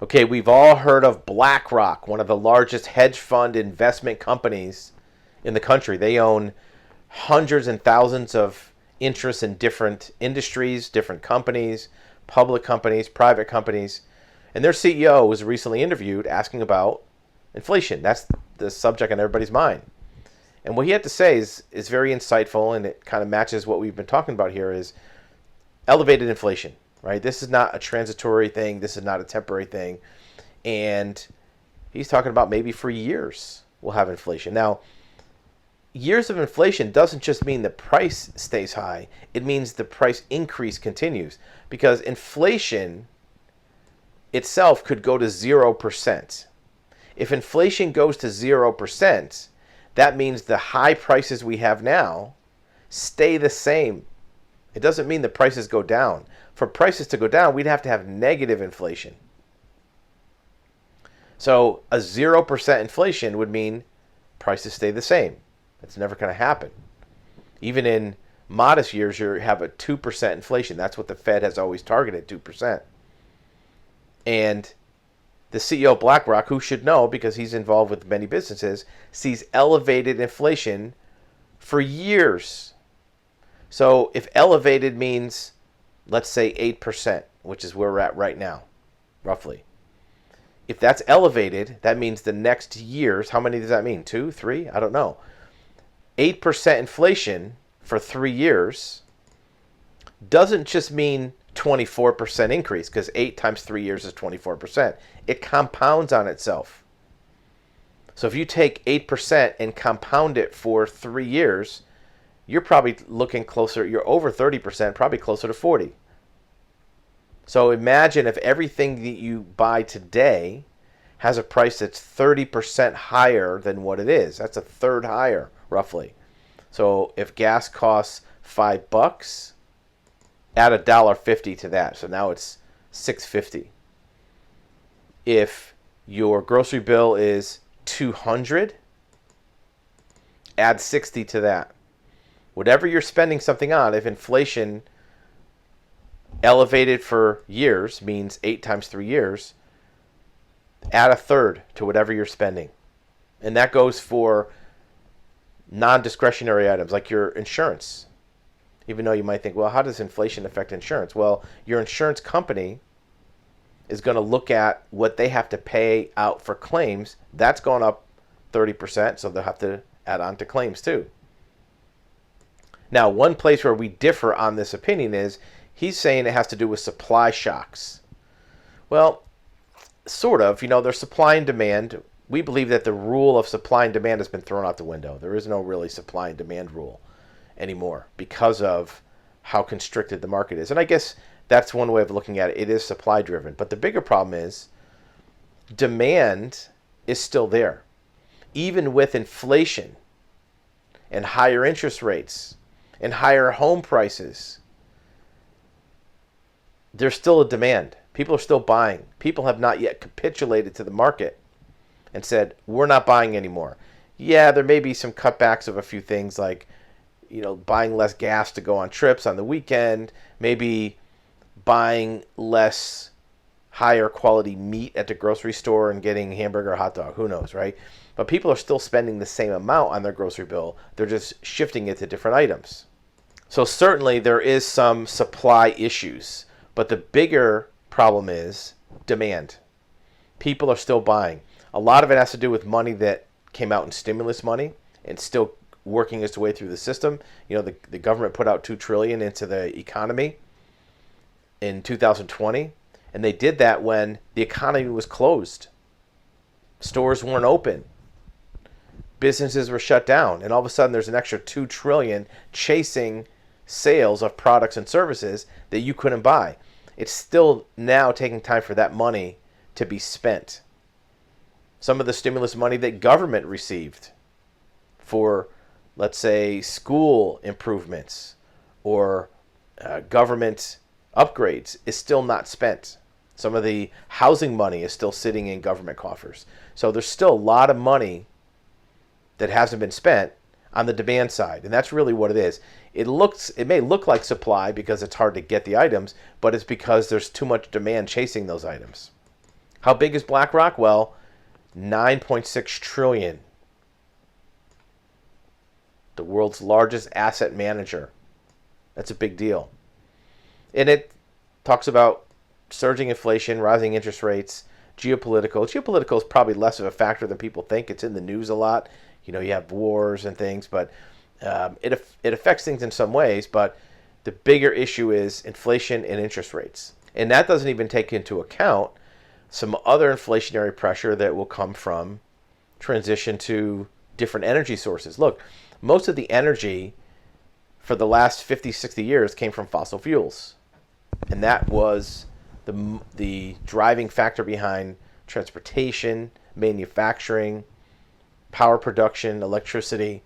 Okay, we've all heard of BlackRock, one of the largest hedge fund investment companies in the country. They own hundreds and thousands of interests in different industries, different companies, public companies, private companies. And their CEO was recently interviewed asking about inflation. That's the subject on everybody's mind. And what he had to say is very insightful, and it kind of matches what we've been talking about here is elevated inflation, right? This is not a transitory thing. This is not a temporary thing. And he's talking about maybe for years we'll have inflation. Now, years of inflation doesn't just mean the price stays high. It means the price increase continues, because inflation itself could go to 0%. If inflation goes to 0%, that means the high prices we have now stay the same. It doesn't mean the prices go down. For prices to go down, we'd have to have negative inflation. So a 0% inflation would mean prices stay the same. That's never going to happen. Even in modest years, you have a 2% inflation. That's what the Fed has always targeted, 2%. And the CEO of BlackRock, who should know because he's involved with many businesses, sees elevated inflation for years. So if elevated means, let's say 8%, which is where we're at right now, roughly. If that's elevated, that means the next years, how many does that mean? 2, 3? I don't know. 8% inflation for 3 years doesn't just mean 24% increase, because 8 times 3 years is 24%. It compounds on itself. So if you take 8% and compound it for 3 years, you're probably looking closer, you're over 30%, probably closer to 40. So imagine if everything that you buy today has a price that's 30% higher than what it is. That's a third higher, roughly. So if gas costs $5, add $1.50 to that. So now it's $6.50. If your grocery bill is $200, add $60 to that. Whatever you're spending something on, if inflation elevated for years means 8 times 3 years, add a third to whatever you're spending. And that goes for non-discretionary items like your insurance. Even though you might think, well, how does inflation affect insurance? Well, your insurance company is going to look at what they have to pay out for claims. That's gone up 30%, so they'll have to add on to claims too. Now, one place where we differ on this opinion is he's saying it has to do with supply shocks. Well, sort of. There's supply and demand. We believe that the rule of supply and demand has been thrown out the window. There is no really supply and demand rule anymore because of how constricted the market is. And I guess that's one way of looking at it. It is supply driven. But the bigger problem is demand is still there. Even with inflation and higher interest rates and higher home prices, there's still a demand. People are still buying. People have not yet capitulated to the market and said, we're not buying anymore. Yeah, there may be some cutbacks of a few things like, buying less gas to go on trips on the weekend, maybe buying less higher quality meat at the grocery store and getting hamburger or hot dog. Who knows, right? But people are still spending the same amount on their grocery bill. They're just shifting it to different items. So certainly there is some supply issues, but the bigger problem is demand. People are still buying. A lot of it has to do with money that came out in stimulus money and still working its way through the system. The government put out $2 trillion into the economy in 2020, and they did that when the economy was closed. Stores weren't open. Businesses were shut down, and all of a sudden there's an extra $2 trillion chasing sales of products and services that you couldn't buy. It's still now taking time for that money to be spent. Some of the stimulus money that government received for, let's say, school improvements or government upgrades is still not spent. Some of the housing money is still sitting in government coffers. So there's still a lot of money that hasn't been spent on the demand side. And that's really what it is. It may look like supply because it's hard to get the items, but it's because there's too much demand chasing those items. How big is BlackRock? Well, 9.6 trillion. The world's largest asset manager. That's a big deal. And it talks about surging inflation, rising interest rates, geopolitical. Geopolitical is probably less of a factor than people think. It's in the news a lot. You know, you have wars and things, but it affects things in some ways. But the bigger issue is inflation and interest rates. And that doesn't even take into account some other inflationary pressure that will come from transition to different energy sources. Look, most of the energy for the last 50, 60 years came from fossil fuels. And that was the driving factor behind transportation, manufacturing, power production, electricity,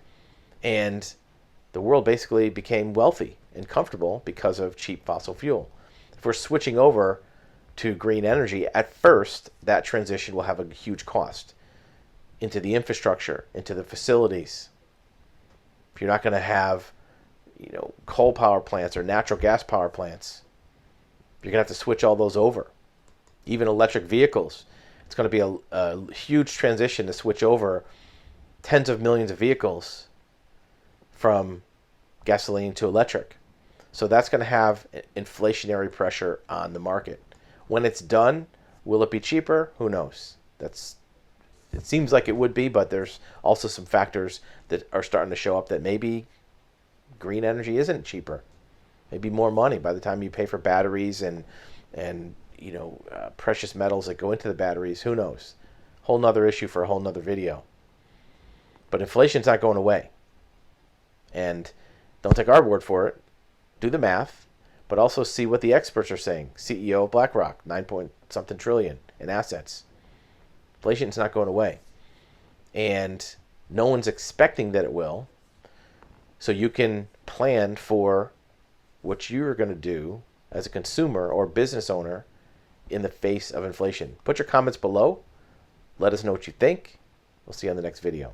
and the world basically became wealthy and comfortable because of cheap fossil fuel. If we're switching over to green energy, at first that transition will have a huge cost into the infrastructure, into the facilities. If you're not going to have, coal power plants or natural gas power plants, you're going to have to switch all those over. Even electric vehicles. It's going to be a huge transition to switch over tens of millions of vehicles from gasoline to electric. So that's going to have inflationary pressure on the market. When it's done, will it be cheaper? Who knows? It seems like it would be, but there's also some factors that are starting to show up that maybe green energy isn't cheaper. Maybe more money by the time you pay for batteries and precious metals that go into the batteries. Who knows? Whole nother issue for a whole nother video. But inflation's not going away. And don't take our word for it. Do the math, but also see what the experts are saying. CEO of BlackRock, 9-point-something trillion in assets. Inflation's not going away. And no one's expecting that it will. So you can plan for what you're going to do as a consumer or business owner in the face of inflation. Put your comments below. Let us know what you think. We'll see you on the next video.